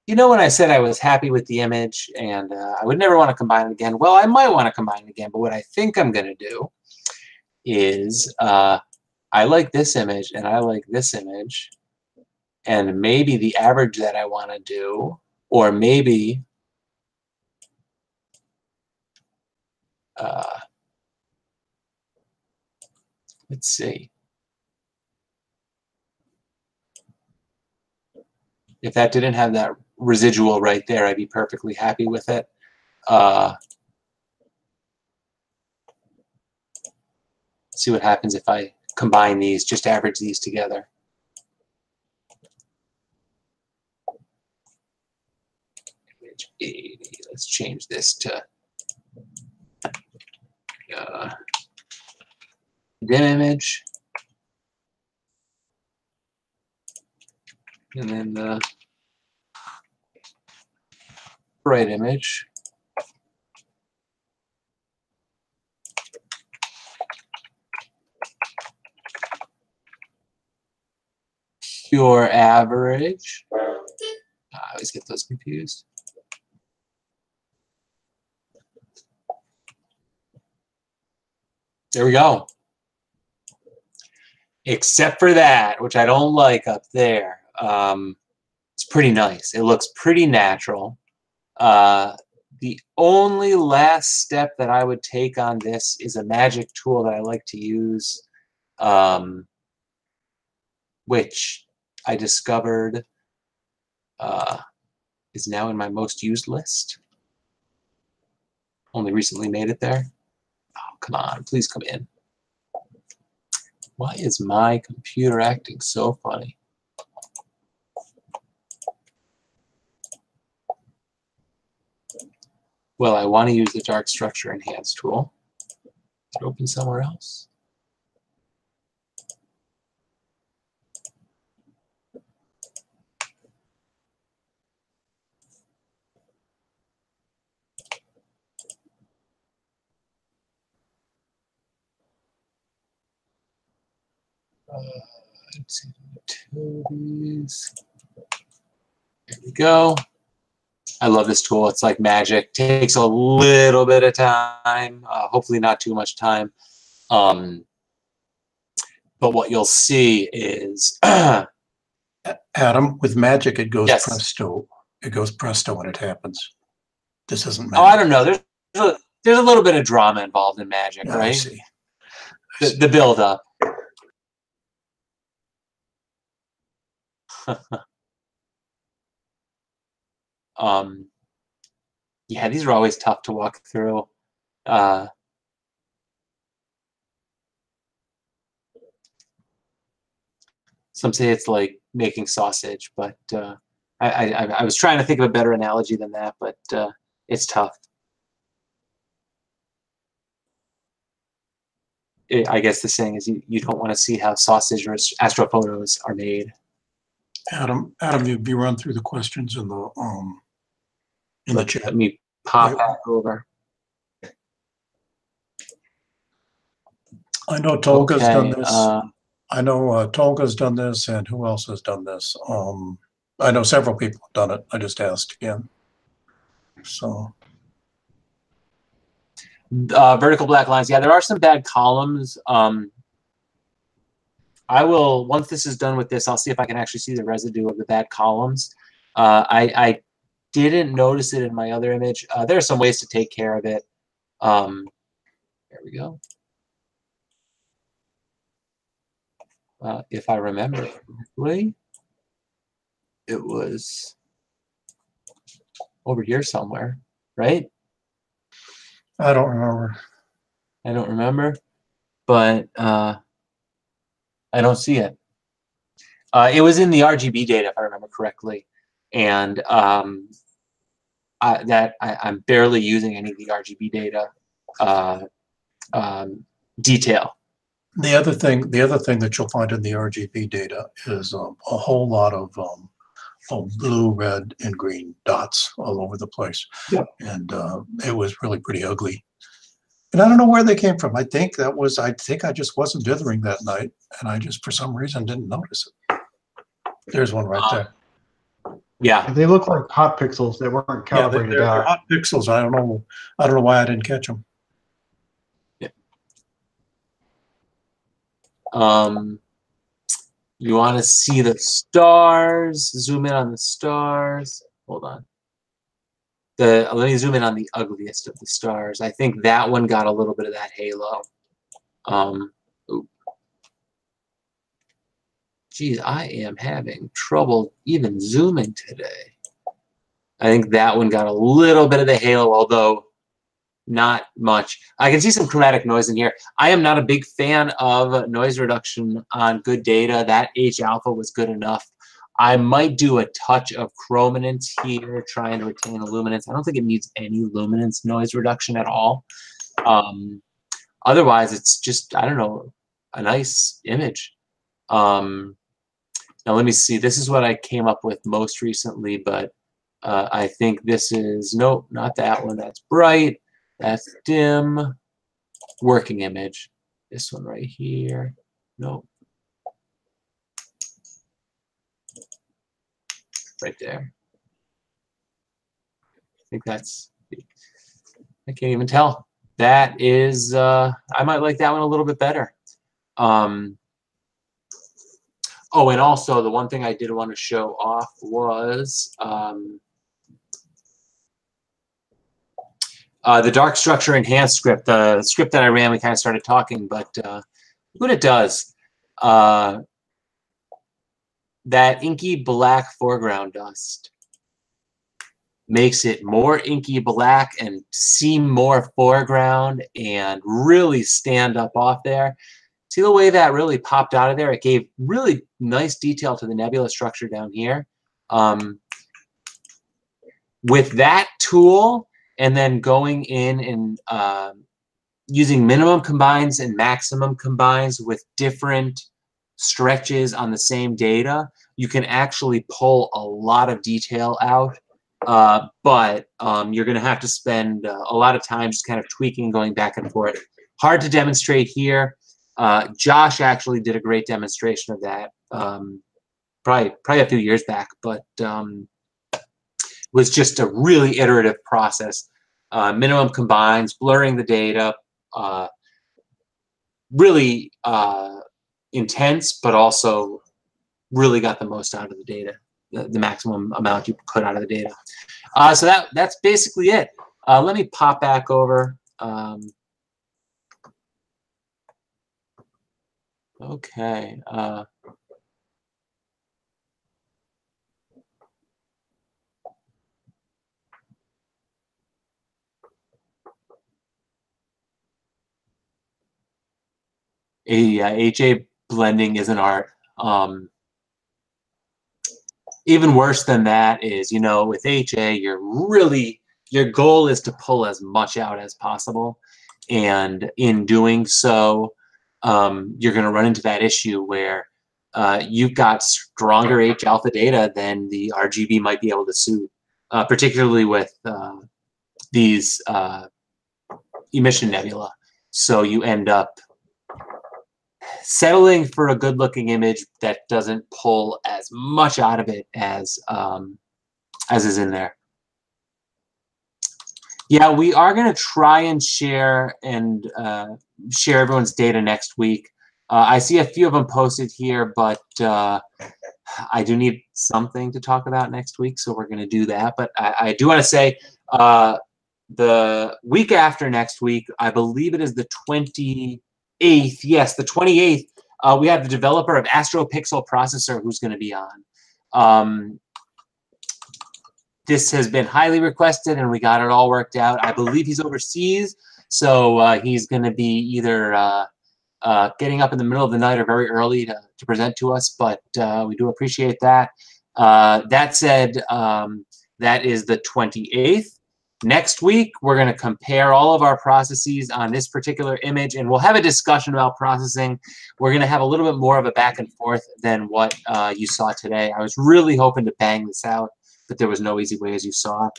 You know when I said I was happy with the image and I would never want to combine it again? Well, I might want to combine it again, but what I think I'm going to do is I like this image and I like this image, and maybe the average that I want to do, or maybe let's see. If that didn't have that residual right there, I'd be perfectly happy with it. See what happens if I combine these, just average these together. change this to dim image. And then the bright image. Pure average. I always get those confused. There we go. Except for that, which I don't like up there. It's pretty nice. It looks pretty natural. The only last step that I would take on this is a magic tool that I like to use, which I discovered is now in my most used list. Only recently made it there. Oh, come on, please come in. Why is my computer acting so funny? Well, I want to use the dark structure enhance tool. Is it open somewhere else? Let's see, utilities. There we go. I love this tool. It's like magic. Takes a little bit of time, hopefully not too much time. But what you'll see is Adam, with magic, it goes yes. presto. It goes presto when it happens. This isn't magic. Oh, I don't know. There's a little bit of drama involved in magic, yeah, right? I see. The build up. Yeah, these are always tough to walk through. Some say it's like making sausage, but I was trying to think of a better analogy than that, but it's tough. I guess the saying is you don't want to see how sausage or astrophotos are made. Adam, you run through the questions in the chat. Let me pop back over. I know Tolga's done this. I know Tolga's done this, and who else has done this? I know several people have done it. I just asked again. So. Vertical black lines. Yeah, there are some bad columns. I will, once this is done with this, I'll see if I can actually see the residue of the bad columns. I didn't notice it in my other image. There are some ways to take care of it. There we go. If I remember correctly, it was over here somewhere, right? I don't remember. I don't remember, but I don't see it. It was in the RGB data, if I remember correctly, and I'm barely using any of the RGB data detail. The other thing that you'll find in the RGB data is a whole lot of blue, red, and green dots all over the place. Yep. And it was really pretty ugly. And I don't know where they came from. I think I just wasn't dithering that night, and I just for some reason didn't notice it. There's one right there. Yeah. They look like hot pixels that weren't calibrated they're out. hot pixels. I don't know why I didn't catch them. Yeah. You want to see the stars? Zoom in on the stars. Hold on. Let me zoom in on the ugliest of the stars. I think that one got a little bit of that halo. Geez, I am having trouble even zooming today. I think that one got a little bit of the halo, although not much. I can see some chromatic noise in here. I am not a big fan of noise reduction on good data. That H alpha was good enough. I might do a touch of chrominance here, trying to retain the luminance. I don't think it needs any luminance noise reduction at all. Otherwise, it's just, I don't know, a nice image. Now, let me see. This is what I came up with most recently, but I think this is, nope, not that one. That's bright. That's dim. Working image. This one right here. Nope. Right there. I think that's, I can't even tell. That is, I might like that one a little bit better. Oh, and also the one thing I did want to show off was the dark structure enhanced script. The script that I ran, we kind of started talking, but what it does, that inky black foreground dust makes it more inky black and seem more foreground and really stand up off there. See the way that really popped out of there? It gave really nice detail to the nebula structure down here. With that tool, and then going in and using minimum combines and maximum combines with different stretches on the same data, you can actually pull a lot of detail out. But you're going to have to spend a lot of time just kind of tweaking and going back and forth. Hard to demonstrate here. Josh actually did a great demonstration of that probably a few years back, but was just a really iterative process. Minimum combines, blurring the data, really intense, but also really got the most out of the data, the maximum amount you put out of the data. So that's basically it. Let me pop back over. Okay. Yeah, HA blending is an art. Even worse than that is, you know, with HA, your goal is to pull as much out as possible. And in doing so, you're going to run into that issue where you've got stronger H alpha data than the RGB might be able to suit, particularly with these emission nebula. So you end up settling for a good-looking image that doesn't pull as much out of it as is in there. Yeah, we are going to try and share everyone's data next week. I see a few of them posted here, but I do need something to talk about next week, so we're going to do that. But I do want to say the week after next week, I believe it is the 28th. Yes, the 28th. We have the developer of AstroPixel processor who's going to be on. This has been highly requested, and we got it all worked out. I believe he's overseas, so he's going to be either getting up in the middle of the night or very early to present to us, but we do appreciate that. That said, that is the 28th. Next week, we're going to compare all of our processes on this particular image, and we'll have a discussion about processing. We're going to have a little bit more of a back and forth than what you saw today. I was really hoping to bang this out, but there was no easy way, as you saw.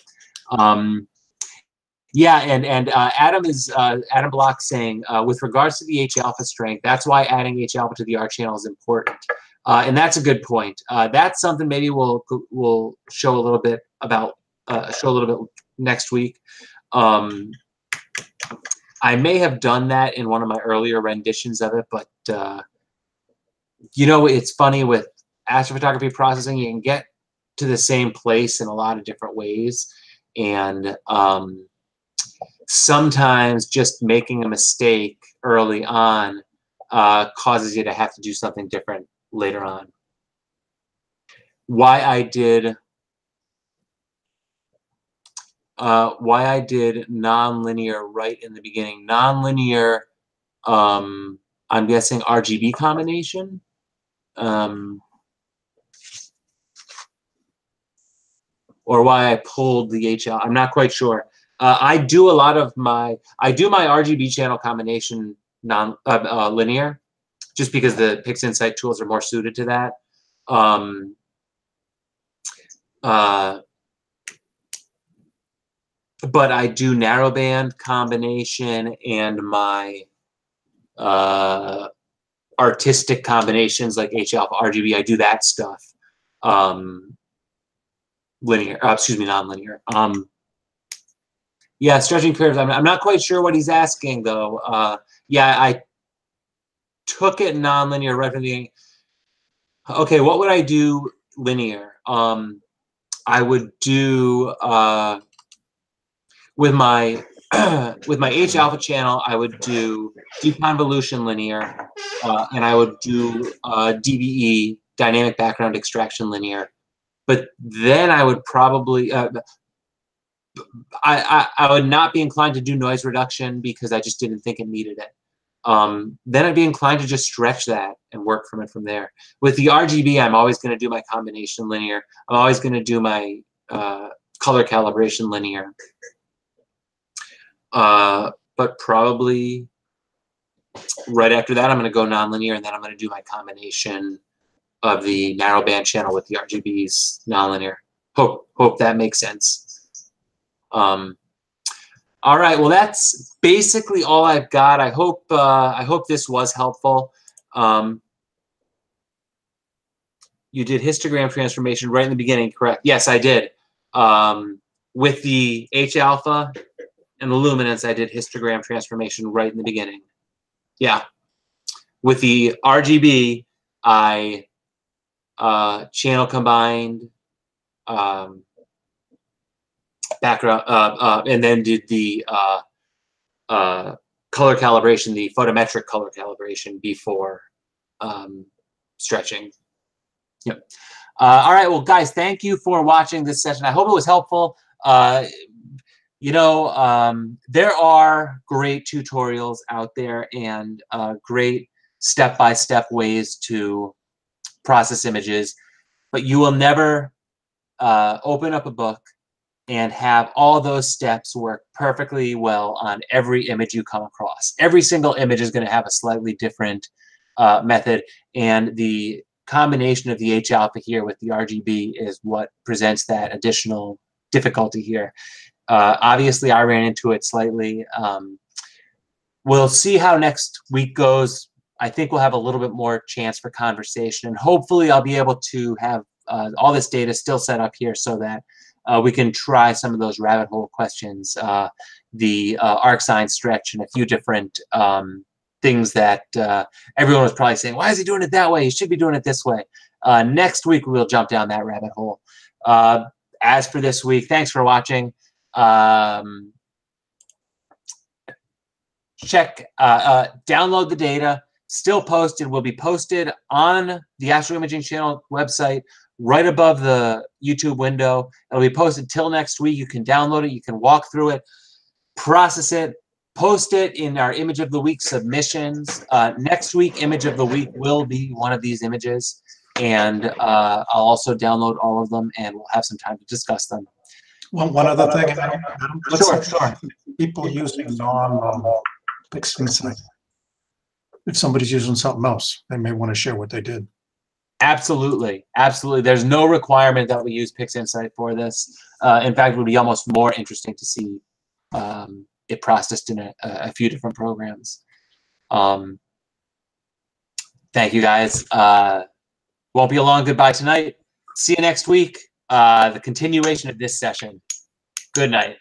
Yeah, and Adam Block saying, with regards to the H alpha strength, that's why adding H alpha to the R channel is important. And that's a good point. That's something maybe we'll show a little bit about, next week. I may have done that in one of my earlier renditions of it, but you know, it's funny with astrophotography processing, you can get to the same place in a lot of different ways, and sometimes just making a mistake early on causes you to have to do something different later on. Why I did nonlinear right in the beginning. Nonlinear, I'm guessing RGB combination. or why I pulled the HL. I'm not quite sure. I do my RGB channel combination linear, just because the PixInsight tools are more suited to that. But I do narrowband combination and my artistic combinations like H alpha, RGB. I do that stuff. Non-linear. Yeah, stretching curves. I'm not quite sure what he's asking though. Yeah, I took it non-linear right from the beginning. Okay, what would I do linear? I would do with my H alpha channel, I would do deconvolution linear, and I would do DBE, dynamic background extraction linear. But then I would probably I would not be inclined to do noise reduction because I just didn't think it needed it. Then I'd be inclined to just stretch that and work from it from there. With the RGB, I'm always going to do my combination linear. I'm always going to do my color calibration linear. But probably right after that, I'm going to go nonlinear, and then I'm going to do my combination of the narrowband channel with the RGBs nonlinear. Hope that makes sense. All right, well, that's basically all I've got. I hope this was helpful. You did histogram transformation right in the beginning, correct? Yes, I did. With the H alpha and the luminance, I did histogram transformation right in the beginning. Yeah. With the RGB, I channel combined, background, and then did the color calibration, the photometric color calibration before stretching. Yep. All right, well, guys, thank you for watching this session. I hope it was helpful. You know, there are great tutorials out there and great step-by-step ways to process images, but you will never open up a book and have all those steps work perfectly well on every image you come across. Every single image is going to have a slightly different method, and the combination of the H alpha here with the RGB is what presents that additional difficulty here. Obviously, I ran into it slightly. We'll see how next week goes. I think we'll have a little bit more chance for conversation, and hopefully I'll be able to have all this data still set up here so that we can try some of those rabbit hole questions, the arc sign stretch, and a few different things that everyone was probably saying, why is he doing it that way? He should be doing it this way. Next week, we'll jump down that rabbit hole. As for this week, thanks for watching. Download the data. Still posted. Will be posted on the Astro Imaging Channel website right above the YouTube window. It'll be posted till next week. You can download it. You can walk through it, process it, post it in our Image of the Week submissions. Next week, Image of the Week will be one of these images, and I'll also download all of them, and we'll have some time to discuss them. Well, one other thing, Adam, Sure. people using non-PixInsight. If somebody's using something else, they may want to share what they did. Absolutely, absolutely. There's no requirement that we use PixInsight for this. In fact, it would be almost more interesting to see it processed in a few different programs. Thank you, guys. Won't be a long goodbye tonight. See you next week. The continuation of this session. Good night.